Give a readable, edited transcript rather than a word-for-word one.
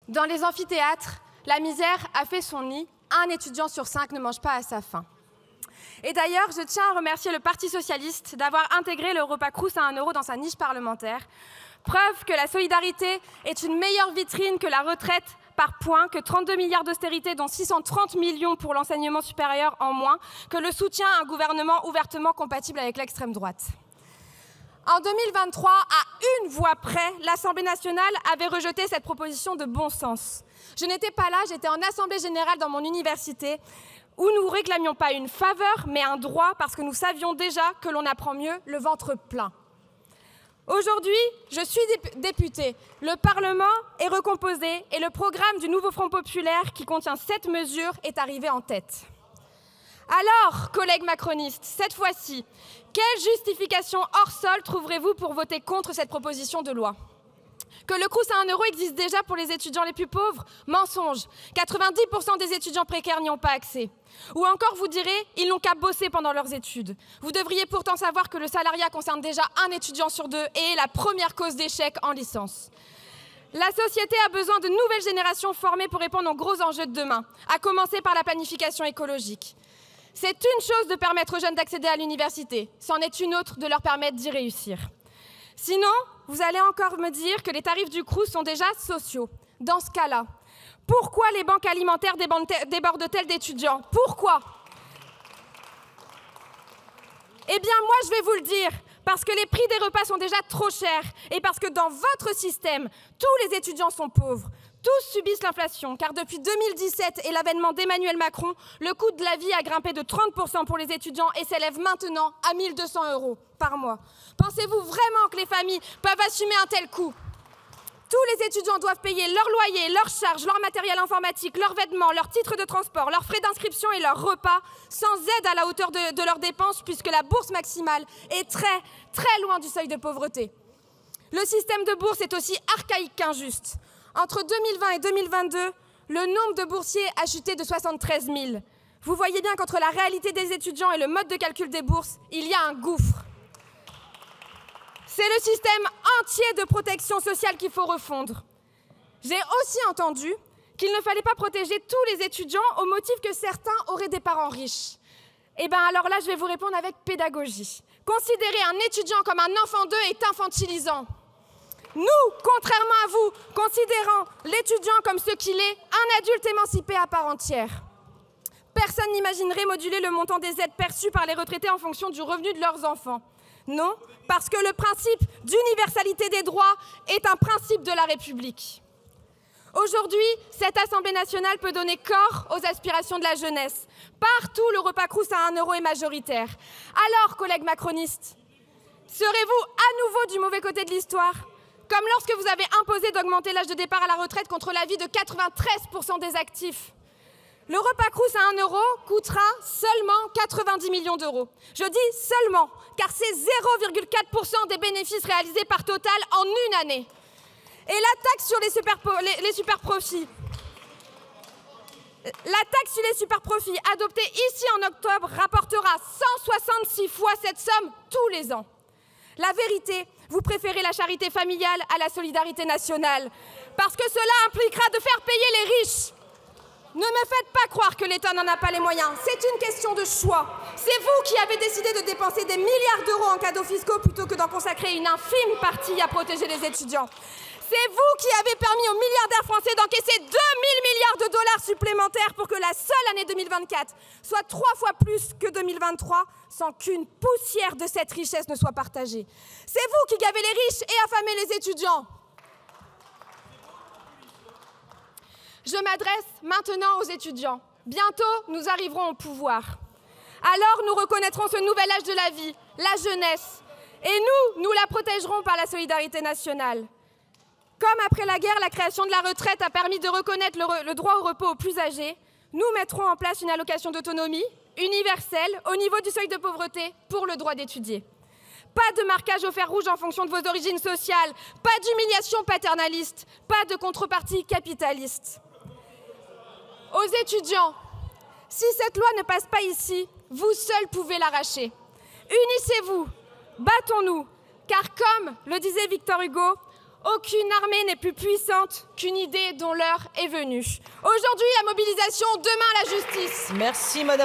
Dans les amphithéâtres, la misère a fait son nid. Un étudiant sur 5 ne mange pas à sa faim. Et d'ailleurs, je tiens à remercier le Parti socialiste d'avoir intégré le repas Crous à 1 € dans sa niche parlementaire. Preuve que la solidarité est une meilleure vitrine que la retraite par points, que 32 milliards d'austérité, dont 630 millions pour l'enseignement supérieur en moins, que le soutien à un gouvernement ouvertement compatible avec l'extrême droite. En 2023, à une voix près, l'Assemblée nationale avait rejeté cette proposition de bon sens. Je n'étais pas là, j'étais en assemblée générale dans mon université, où nous ne réclamions pas une faveur, mais un droit, parce que nous savions déjà que l'on apprend mieux le ventre plein. Aujourd'hui, je suis députée. Le Parlement est recomposé et le programme du nouveau Front populaire, qui contient 7 mesures, est arrivé en tête. Alors, collègues macronistes, cette fois-ci, quelle justification hors sol trouverez-vous pour voter contre cette proposition de loi ? Que le Crous à 1 € existe déjà pour les étudiants les plus pauvres ? Mensonge. 90% des étudiants précaires n'y ont pas accès. Ou encore, vous direz, ils n'ont qu'à bosser pendant leurs études. Vous devriez pourtant savoir que le salariat concerne déjà 1 étudiant sur 2 et est la première cause d'échec en licence. La société a besoin de nouvelles générations formées pour répondre aux gros enjeux de demain, à commencer par la planification écologique. C'est une chose de permettre aux jeunes d'accéder à l'université, c'en est une autre de leur permettre d'y réussir. Sinon, vous allez encore me dire que les tarifs du Crous sont déjà sociaux. Dans ce cas-là, pourquoi les banques alimentaires débordent-elles d'étudiants? Pourquoi? Eh bien, moi, je vais vous le dire, parce que les prix des repas sont déjà trop chers et parce que dans votre système, tous les étudiants sont pauvres. Tous subissent l'inflation, car depuis 2017 et l'avènement d'Emmanuel Macron, le coût de la vie a grimpé de 30% pour les étudiants et s'élève maintenant à 1 200 € par mois. Pensez-vous vraiment que les familles peuvent assumer un tel coût? Tous les étudiants doivent payer leur loyer, leurs charges, leur matériel informatique, leurs vêtements, leurs titres de transport, leurs frais d'inscription et leurs repas, sans aide à la hauteur de leurs dépenses, puisque la bourse maximale est très, très loin du seuil de pauvreté. Le système de bourse est aussi archaïque qu'injuste. Entre 2020 et 2022, le nombre de boursiers a chuté de 73 000. Vous voyez bien qu'entre la réalité des étudiants et le mode de calcul des bourses, il y a un gouffre. C'est le système entier de protection sociale qu'il faut refondre. J'ai aussi entendu qu'il ne fallait pas protéger tous les étudiants au motif que certains auraient des parents riches. Eh bien alors là, je vais vous répondre avec pédagogie. Considérer un étudiant comme un enfant d'eux est infantilisant. Nous, contrairement à vous, considérons l'étudiant comme ce qu'il est, un adulte émancipé à part entière. Personne n'imaginerait moduler le montant des aides perçues par les retraités en fonction du revenu de leurs enfants. Non, parce que le principe d'universalité des droits est un principe de la République. Aujourd'hui, cette Assemblée nationale peut donner corps aux aspirations de la jeunesse. Partout, le repas Crous à 1 € est majoritaire. Alors, collègues macronistes, serez-vous à nouveau du mauvais côté de l'histoire ? Comme lorsque vous avez imposé d'augmenter l'âge de départ à la retraite contre l'avis de 93% des actifs. Le repas Crous à 1 € coûtera seulement 90 millions d'euros. Je dis seulement, car c'est 0,4% des bénéfices réalisés par Total en une année. Et la taxe sur les superprofits, adoptée ici en octobre, rapportera 166 fois cette somme tous les ans. La vérité, vous préférez la charité familiale à la solidarité nationale, parce que cela impliquera de faire payer les riches. Ne me faites pas croire que l'État n'en a pas les moyens, c'est une question de choix. C'est vous qui avez décidé de dépenser des milliards d'euros en cadeaux fiscaux plutôt que d'en consacrer une infime partie à protéger les étudiants. C'est vous qui avez permis aux milliardaires français d'encaisser 2 000 milliards de dollars supplémentaires pour que la seule année 2024 soit 3 fois plus que 2023 sans qu'une poussière de cette richesse ne soit partagée. C'est vous qui gavez les riches et affamez les étudiants. Je m'adresse maintenant aux étudiants. Bientôt, nous arriverons au pouvoir. Alors, nous reconnaîtrons ce nouvel âge de la vie, la jeunesse. Et nous la protégerons par la solidarité nationale. Comme après la guerre, la création de la retraite a permis de reconnaître le droit au repos aux plus âgés, nous mettrons en place une allocation d'autonomie universelle au niveau du seuil de pauvreté pour le droit d'étudier. Pas de marquage au fer rouge en fonction de vos origines sociales, pas d'humiliation paternaliste, pas de contrepartie capitaliste. Aux étudiants, si cette loi ne passe pas ici, vous seuls pouvez l'arracher. Unissez-vous, battons-nous, car comme le disait Victor Hugo, Aucune armée n'est plus puissante qu'une idée dont l'heure est venue. Aujourd'hui, la mobilisation, demain, la justice. Merci, madame.